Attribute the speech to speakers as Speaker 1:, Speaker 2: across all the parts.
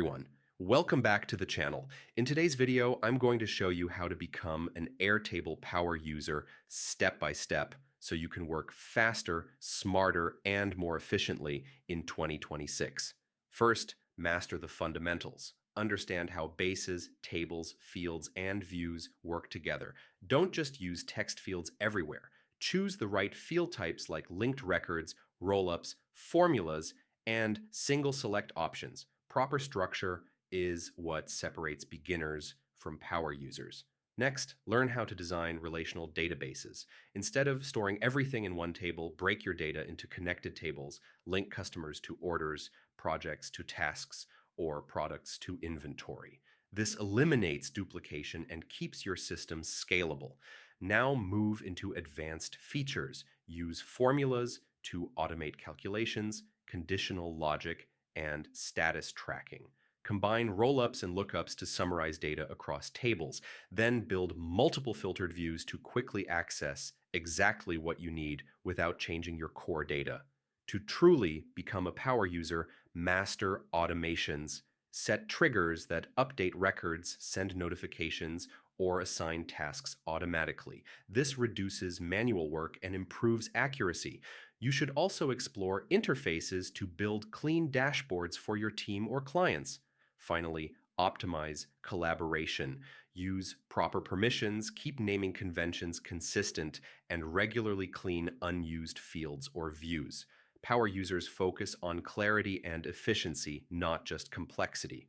Speaker 1: Everyone, welcome back to the channel. In today's video, I'm going to show you how to become an Airtable power user step by step so you can work faster, smarter, and more efficiently in 2026. First, master the fundamentals. Understand how bases, tables, fields, and views work together. Don't just use text fields everywhere. Choose the right field types like linked records, rollups, formulas, and single select options. Proper structure is what separates beginners from power users. Next, learn how to design relational databases. Instead of storing everything in one table, break your data into connected tables, link customers to orders, projects to tasks, or products to inventory. This eliminates duplication and keeps your system scalable. Now move into advanced features. Use formulas to automate calculations, conditional logic, and status tracking. Combine rollups and lookups to summarize data across tables. Then build multiple filtered views to quickly access exactly what you need without changing your core data. To truly become a power user, master automations. Set triggers that update records, send notifications, or assign tasks automatically. This reduces manual work and improves accuracy. You should also explore interfaces to build clean dashboards for your team or clients. Finally, optimize collaboration. Use proper permissions, keep naming conventions consistent, and regularly clean unused fields or views. Power users focus on clarity and efficiency, not just complexity.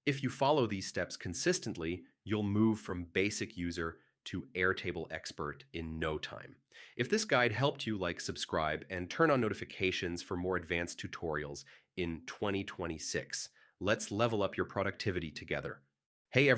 Speaker 1: If you follow these steps consistently, you'll move from basic user to Airtable expert in no time. If this guide helped you, like, subscribe, and turn on notifications for more advanced tutorials in 2026. Let's level up your productivity together. Hey,